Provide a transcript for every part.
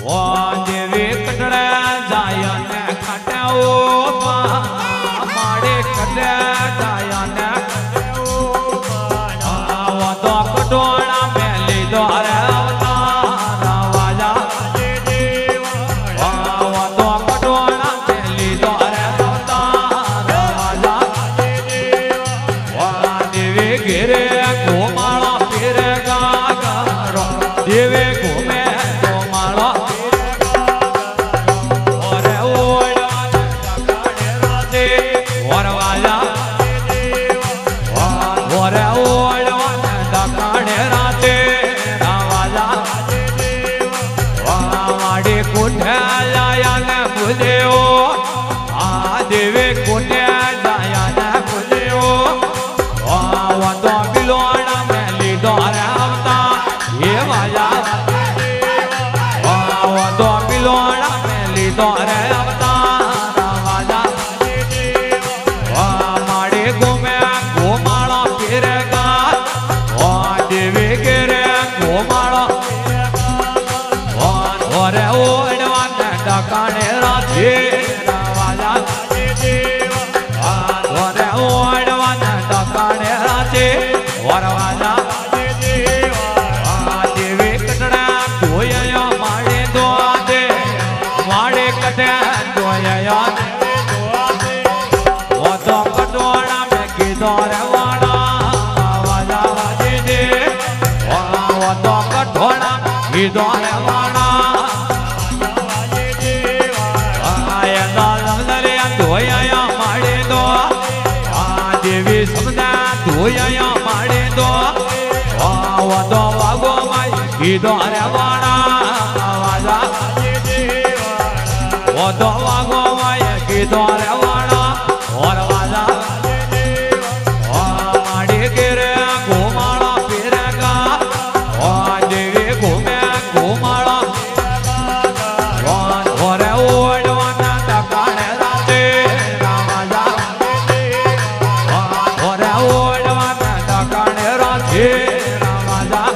ઓ દેવી કટડે જાય ને ખાટે ઓ માડે કટડે જાય ને આવો તો કટોળા મેલી દો રે અવતાર વાજા આવો તો કટોળા મેલી દો રે અવતાર વાજા વા દેવી ઘેરે ગોમાળો ફેરે ગાગરો દેવે ઘૂમે ગોમાળો ઓરે ઓળવા ડકાડે રાતે વરવાજા ઓરે ઓળવા ડકાડે રાતે રાવાજા વાડી કોઠે લાયા ને ભૂલ્યો આ દેવે કોઠે લાયા ને ભૂલ્યો વાતો બિલોણા મેલી દોરે આવતા એ વાજા વાતો બિલોણા મેલી દોરે આવતા વાજા વા માડે ગુમે ગોમાળો ફેરે ગા ઓ દેવી ઘેરે ગોમાળો ઓરે ઓડવા ને ડકાણે રાધે વાજા ઓરે ઓડવા ને ડકાણે રાધે વરવાજા દેવી કટડા ધોયા માડે દોડે માડે કટે ધોયા ઓ તો કટોળા મે કીધો રે વાડા વાજા વાજે દે ઓ તો કટોળા કીધો રે વાડા ધોયા માડે દો આ દેવી સમદા ધોયા માડે દો વાદો વાગો માય કીધો રે વાડા વાજા વાદો વાગો માય કીધો રે વાડા ઓર વાજા માડી ઘેરે ગોમાળો ફેરે ગા દેવી ઘૂમે ગોમાળો ઓરે ઓડવાના ડકાણે રાતે રાવાજા ઓરે ઓડવાના ડકાણે રાતે રાવાજા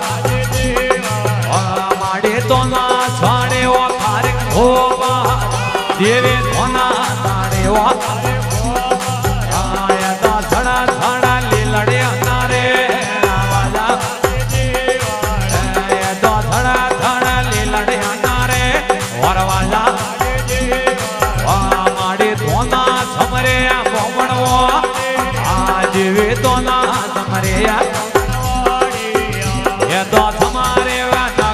માડી તો ના છાડે ઓ ખારે હોવા દેવે ધોના તારે ઓ આયા છડા છડા લીલડે અનારે રાવાજા તો છડા છડા લીલડે અનારે વરવાજા માડી ધોના સમરે બોમણવો આ દેવે ધોના સમરે એ તો તમારે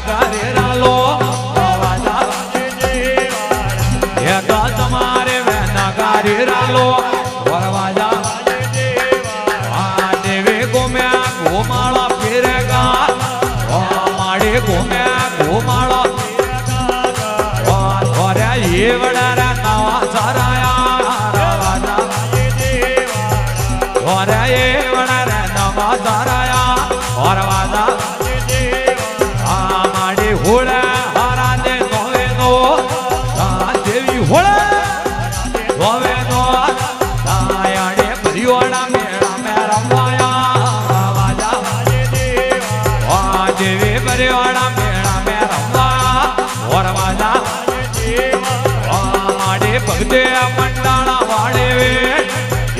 નગરે રાલો વાજા એ તો તમારે નગરે રાલો વરવાજા આ દેવે ગોમ્યા ગોમાળો ફેરે ગા માડે ગોમ્યા ગોમાળો ઓરે એ વડારા નવા સરાયા વાજા ઓરે એ વડારા નવા સરાયા વરવાજા આ માડી હોળે હારા દે નોવે નો દેવી હોળે નોવે નો તાયાડે ભરિયોડા મેળા મે રમવાયા વાજા વા દેવી ભરિયોડા મેળા મે રમવા વરવાજા માડી ભગતે મંડાળા વાળે વે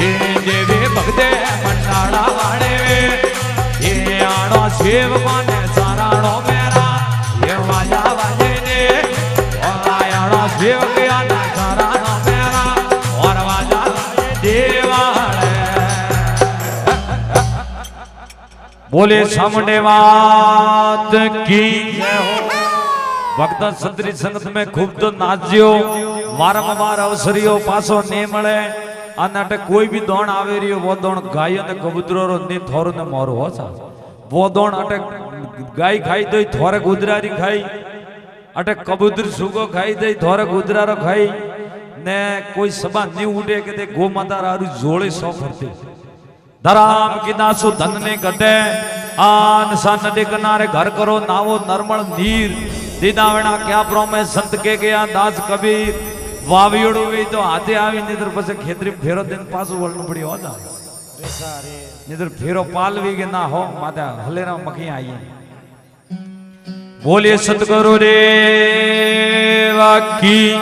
એ દેવી ભગતે મંડાળા વાળે વે એ આડો સેવકોને સારાણો મેરા એ વાજા વાજે ને આયાડો સેવકયાના સારાણો મેરા ઓર વાજા દેવાળે બોલે સામને વાત કી જય હો ભક્ત સંતરી સંગત में खूब तो नाचજો વારંવાર અવસરીઓ પાછો ને મળે આ નાટક કોઈ भी દોણ આવે રહ્યો વો દોણ ગાય અને કબૂતરો ને થોર ને મોર હો સા વો દોણ અટક ગાય ખાઈ દઈ થોરે ગુજરારી ખાઈ અટક કબૂતર સુગો ખાઈ દઈ થોરે ગુજરારો ખાઈ ને કોઈ સભા ની ઉડે કે તે ગો માતા રારું જોડે સો ફરતી ધરામ કિનાસુ ધન ને ગઢે આન સા નદી કિનારે ઘર કરો નાવો નર્મળ નીર દીદાવણા ક્યાં પ્રોમે સંત કે ગયા દાસ કબીર વાવિયોડું વી તો હાથે આવી નીધર પછી ખેતરી ફેરો દઈને પાછું વળનું પડી હોતા નીધર ફેરો પાલવી કે ના હો માતા હલેરા મખી આઈએ બોલીએ સતગુરુ રે કી